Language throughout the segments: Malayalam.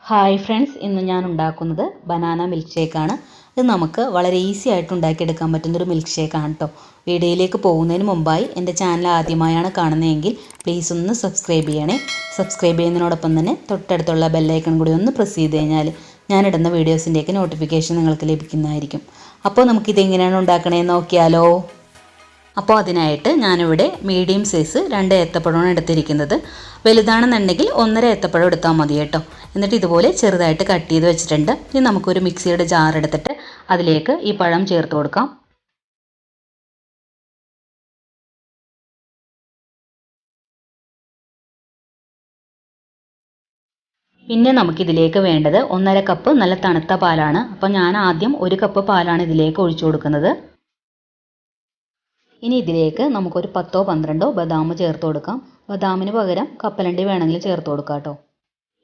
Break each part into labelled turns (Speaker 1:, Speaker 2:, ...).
Speaker 1: ഹായ് ഫ്രണ്ട്സ്, ഇന്ന് ഞാൻ ഉണ്ടാക്കുന്നത് ബനാന മിൽക്ക് ഷേക്കാണ്. ഇത് നമുക്ക് വളരെ ഈസി ആയിട്ട് ഉണ്ടാക്കിയെടുക്കാൻ പറ്റുന്നൊരു മിൽക്ക് ഷേക്കാണ് കേട്ടോ. വീഡിയോയിലേക്ക് പോകുന്നതിന് മുമ്പായി എൻ്റെ ചാനൽ ആദ്യമായാണ് കാണുന്നതെങ്കിൽ പ്ലീസ് ഒന്ന് സബ്സ്ക്രൈബ് ചെയ്യണേ. സബ്സ്ക്രൈബ് ചെയ്യുന്നതിനോടൊപ്പം തന്നെ തൊട്ടടുത്തുള്ള ബെല്ലൈക്കൺ കൂടി ഒന്ന് പ്രസ് ചെയ്ത് കഴിഞ്ഞാൽ ഞാനിടുന്ന വീഡിയോസിൻ്റെയൊക്കെ നോട്ടിഫിക്കേഷൻ നിങ്ങൾക്ക് ലഭിക്കുന്നതായിരിക്കും. അപ്പോൾ നമുക്കിതെങ്ങനെയാണ് ഉണ്ടാക്കണേന്ന് നോക്കിയാലോ. അപ്പോൾ അതിനായിട്ട് ഞാനിവിടെ മീഡിയം സൈസ് 2 ഏത്തപ്പഴമാണ് എടുത്തിരിക്കുന്നത്. വലുതാണെന്നുണ്ടെങ്കിൽ 1.5 ഏത്തപ്പഴം എടുത്താൽ മതി കേട്ടോ. എന്നിട്ട് ഇതുപോലെ ചെറുതായിട്ട് കട്ട് ചെയ്ത് വെച്ചിട്ടുണ്ട്. ഇനി നമുക്കൊരു മിക്സിയുടെ ജാർ എടുത്തിട്ട് അതിലേക്ക് ഈ പഴം ചേർത്ത് കൊടുക്കാം. പിന്നെ നമുക്കിതിലേക്ക് വേണ്ടത് 1.5 കപ്പ് നല്ല തണുത്ത പാലാണ്. അപ്പോൾ ഞാൻ ആദ്യം 1 കപ്പ് പാലാണ് ഇതിലേക്ക് ഒഴിച്ചു കൊടുക്കുന്നത്. ഇനി ഇതിലേക്ക് നമുക്കൊരു 10ഓ 12ഓ ബദാം ചേർത്ത് കൊടുക്കാം. ബദാമിന് പകരം കപ്പലണ്ടി വേണമെങ്കിൽ ചേർത്ത് കൊടുക്കാം കേട്ടോ.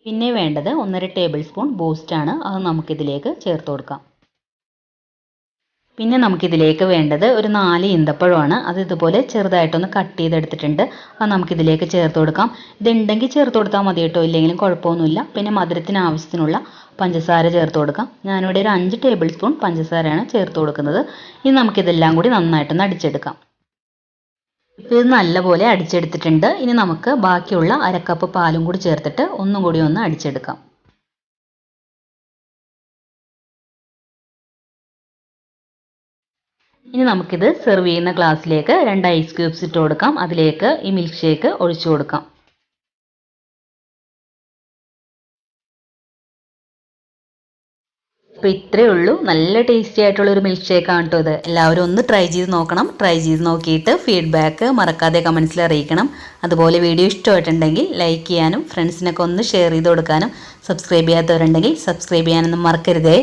Speaker 1: പിന്നെ വേണ്ടത് 1.5 ടേബിൾ സ്പൂൺ ബൂസ്റ്റാണ്. അത് നമുക്കിതിലേക്ക് ചേർത്ത് കൊടുക്കാം. പിന്നെ നമുക്കിതിലേക്ക് വേണ്ടത് ഒരു 4 ഈന്തപ്പഴമാണ്. അത് ഇതുപോലെ ചെറുതായിട്ടൊന്ന് കട്ട് ചെയ്തെടുത്തിട്ടുണ്ട്. അത് നമുക്കിതിലേക്ക് ചേർത്ത് കൊടുക്കാം. ഇതുണ്ടെങ്കിൽ ചേർത്ത് കൊടുത്താൽ മതി കേട്ടോ, ഇല്ലെങ്കിലും കുഴപ്പമൊന്നുമില്ല. പിന്നെ മധുരത്തിന് ആവശ്യത്തിനുള്ള പഞ്ചസാര ചേർത്ത് കൊടുക്കാം. ഞാനിവിടെ ഒരു 5 ടേബിൾ സ്പൂൺ പഞ്ചസാരയാണ് ചേർത്ത് കൊടുക്കുന്നത്. ഇനി നമുക്കിതെല്ലാം കൂടി നന്നായിട്ടൊന്ന് അടിച്ചെടുക്കാം. ഇപ്പോൾ ഇത് നല്ലപോലെ അടിച്ചെടുത്തിട്ടുണ്ട്. ഇനി നമുക്ക് ബാക്കിയുള്ള 1/2 കപ്പ് പാലും കൂടി ചേർത്തിട്ട് ഒന്നും കൂടി ഒന്ന് അടിച്ചെടുക്കാം. ഇനി നമുക്കിത് സെർവ് ചെയ്യുന്ന ഗ്ലാസ്സിലേക്ക് 2 ഐസ് ക്യൂബ്സ് ഇട്ട് കൊടുക്കാം. അതിലേക്ക് ഈ മിൽക്ക് ഷേക്ക് ഒഴിച്ചു കൊടുക്കാം. അപ്പോൾ ഇത്രയേ ഉള്ളൂ. നല്ല ടേസ്റ്റി ആയിട്ടുള്ള ഒരു മിൽക്ക് ഷേക്കാണ് കേട്ടോ ഇത്. എല്ലാവരും ഒന്ന് ട്രൈ ചെയ്ത് നോക്കണം. ട്രൈ ചെയ്ത് നോക്കിയിട്ട് ഫീഡ്ബാക്ക് മറക്കാതെ കമൻസിൽ അറിയിക്കണം. അതുപോലെ വീഡിയോ ഇഷ്ടമായിട്ടുണ്ടെങ്കിൽ ലൈക്ക് ചെയ്യാനും ഫ്രണ്ട്സിനൊക്കെ ഒന്ന് ഷെയർ ചെയ്ത് കൊടുക്കാനും സബ്സ്ക്രൈബ് ചെയ്യാത്തവരുണ്ടെങ്കിൽ സബ്സ്ക്രൈബ് ചെയ്യാനൊന്നും മറക്കരുതേ.